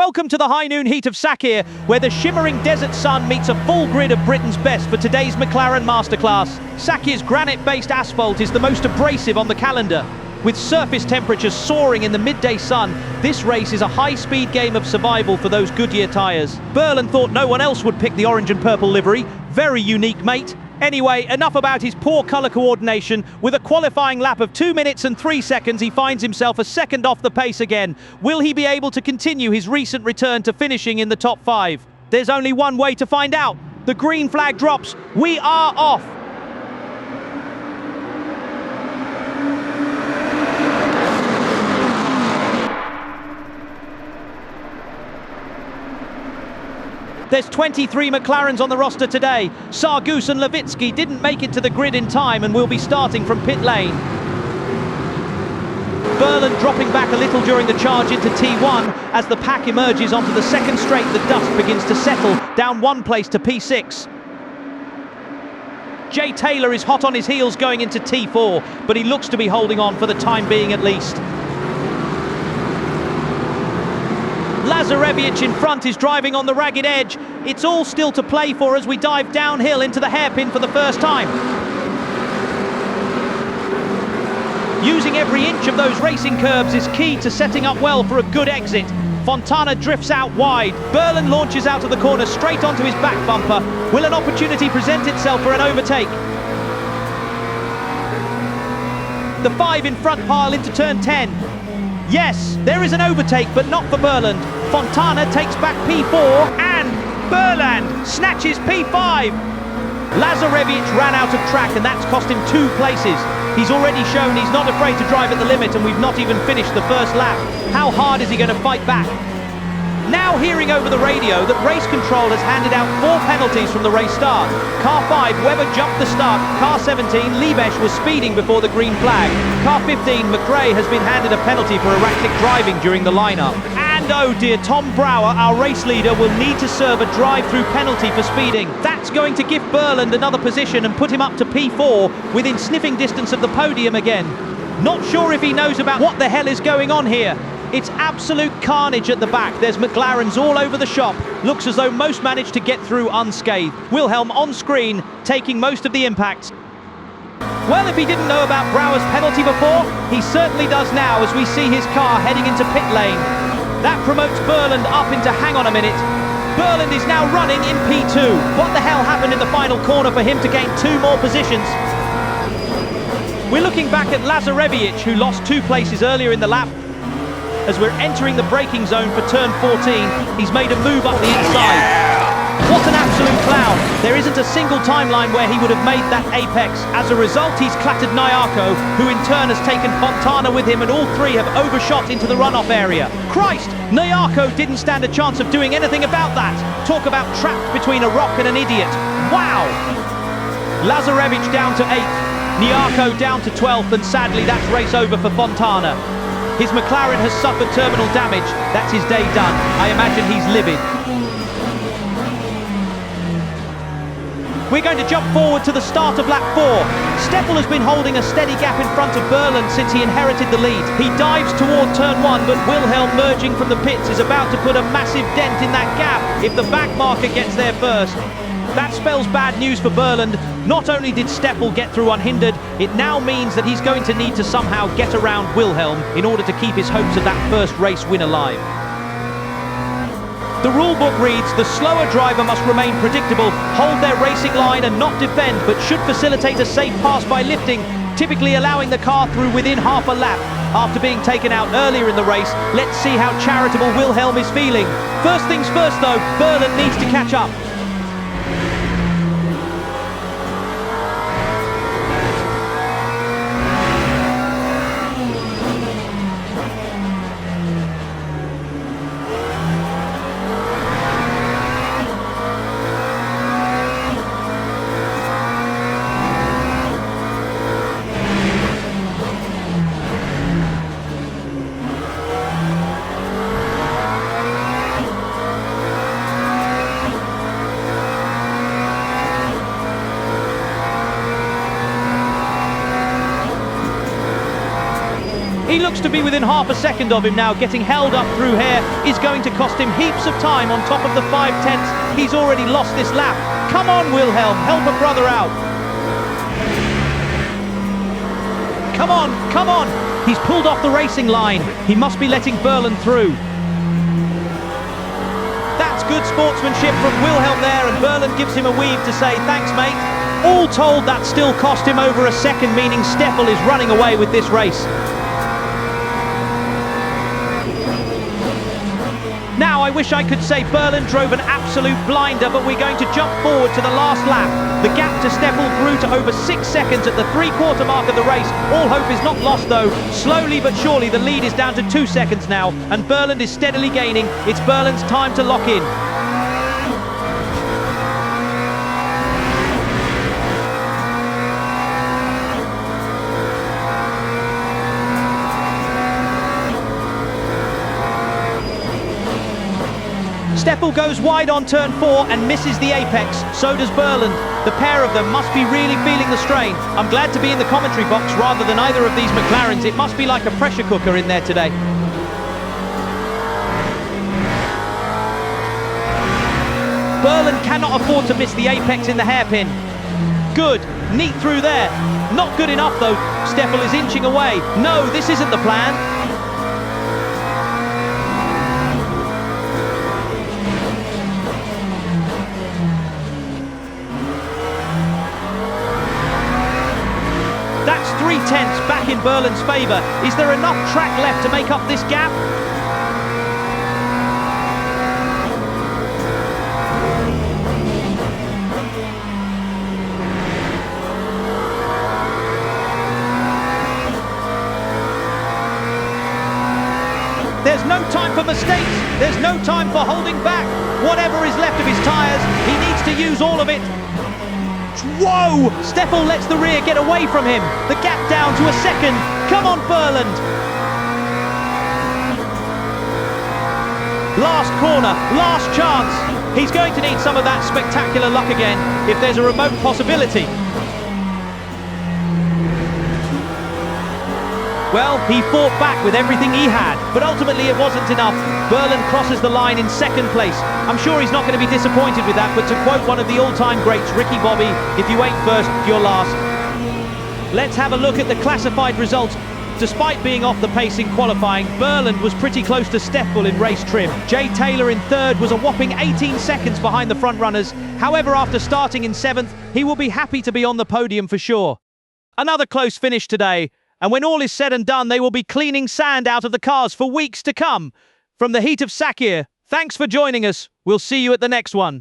Welcome to the high noon heat of Sakir, where the shimmering desert sun meets a full grid of Britain's best for today's McLaren masterclass. Sakir's granite-based asphalt is the most abrasive on the calendar. With surface temperatures soaring in the midday sun, this race is a high-speed game of survival for those Goodyear tyres. Berlin thought no one else would pick the orange and purple livery. Very unique, mate. Anyway, enough about his poor colour coordination. With a qualifying lap of 2 minutes and 3 seconds, he finds himself a second off the pace again. Will he be able to continue his recent return to finishing in the top 5? There's only one way to find out. The green flag drops. We are off. There's 23 McLarens on the roster today. Sargus and Levitsky didn't make it to the grid in time and will be starting from pit lane. Berlin dropping back a little during the charge into T1. As the pack emerges onto the second straight, the dust begins to settle, down 1 place to P6. Jay Taylor is hot on his heels going into T4, but he looks to be holding on for the time being at least. Lazarevic in front is driving on the ragged edge. It's all still to play for as we dive downhill into the hairpin for the first time. Using every inch of those racing curbs is key to setting up well for a good exit. Fontana drifts out wide. Berlin launches out of the corner straight onto his back bumper. Will an opportunity present itself for an overtake? The 5 in front pile into turn 10. Yes, there is an overtake, but not for Berland. Fontana takes back P4 and Berland snatches P5. Lazarevic ran out of track and that's cost him 2 places. He's already shown he's not afraid to drive at the limit and we've not even finished the first lap. How hard is he going to fight back? Now hearing over the radio that race control has handed out 4 penalties from the race start. Car 5, Webber jumped the start. Car 17, Liebesch was speeding before the green flag. Car 15, McRae has been handed a penalty for erratic driving during the lineup. And oh dear, Tom Brower, our race leader, will need to serve a drive-through penalty for speeding. That's going to give Berland another position and put him up to P4 within sniffing distance of the podium again. Not sure if he knows about what the hell is going on here. It's absolute carnage at the back. There's McLarens all over the shop. Looks as though most managed to get through unscathed. Wilhelm on screen, taking most of the impacts. Well, if he didn't know about Brower's penalty before, he certainly does now as we see his car heading into pit lane. That promotes Berland up into hang on a minute. Berland is now running in P2. What the hell happened in the final corner for him to gain 2 more positions? We're looking back at Lazarevic, who lost 2 places earlier in the lap. As we're entering the braking zone for turn 14, he's made a move up the inside. What an absolute clown. There isn't a single timeline where he would have made that apex. As a result, he's clattered Nyarko, who in turn has taken Fontana with him, and all 3 have overshot into the runoff area. Christ, Nyarko didn't stand a chance of doing anything about that. Talk about trapped between a rock and an idiot. Wow! Lazarevic down to 8th, Nyarko down to 12th, and sadly that's race over for Fontana. His McLaren has suffered terminal damage. That's his day done. I imagine he's livid. We're going to jump forward to the start of lap 4. Stoffel has been holding a steady gap in front of Berland since he inherited the lead. He dives toward turn 1, but Wilhelm, merging from the pits, is about to put a massive dent in that gap if the back marker gets there first. That spells bad news for Berland. Not only did Stoffel get through unhindered, it now means that he's going to need to somehow get around Wilhelm in order to keep his hopes of that first race win alive. The rulebook reads, the slower driver must remain predictable, hold their racing line and not defend, but should facilitate a safe pass by lifting, typically allowing the car through within half a lap. After being taken out earlier in the race, let's see how charitable Wilhelm is feeling. First things first though, Berland needs to catch up. He looks to be within half a second of him now. Getting held up through here is going to cost him heaps of time on top of the 5/10. He's already lost this lap. Come on, Wilhelm, help a brother out. Come on, come on. He's pulled off the racing line. He must be letting Berlin through. That's good sportsmanship from Wilhelm there, and Berlin gives him a weave to say, thanks, mate. All told, that still cost him over a second, meaning Stoffel is running away with this race. Now, I wish I could say Berlin drove an absolute blinder, but we're going to jump forward to the last lap. The gap to Stoffel grew to over 6 seconds at the 3/4 mark of the race. All hope is not lost, though. Slowly but surely, the lead is down to 2 seconds now, and Berlin is steadily gaining. It's Berlin's time to lock in. Stoffel goes wide on turn 4 and misses the apex, so does Berlin. The pair of them must be really feeling the strain. I'm glad to be in the commentary box rather than either of these McLarens. It must be like a pressure cooker in there today. Berlin cannot afford to miss the apex in the hairpin. Good, neat through there. Not good enough though. Stoffel is inching away. No, this isn't the plan. That's 3/10 back in Berlin's favour. Is there enough track left to make up this gap? There's no time for mistakes. There's no time for holding back. Whatever is left of his tyres, he needs to use all of it. Whoa! Stoffel lets the rear get away from him. The gap down to a second. Come on, Berlin. Last corner, last chance. He's going to need some of that spectacular luck again, if there's a remote possibility. Well, he fought back with everything he had, but ultimately it wasn't enough. Berlin crosses the line in second place. I'm sure he's not going to be disappointed with that, but to quote one of the all-time greats, Ricky Bobby, if you ain't first, you're last. Let's have a look at the classified results. Despite being off the pace in qualifying, Berlin was pretty close to Stoffel in race trim. Jay Taylor in third was a whopping 18 seconds behind the front runners. However, after starting in seventh, he will be happy to be on the podium for sure. Another close finish today. And when all is said and done, they will be cleaning sand out of the cars for weeks to come. From the heat of Sakir, thanks for joining us. We'll see you at the next one.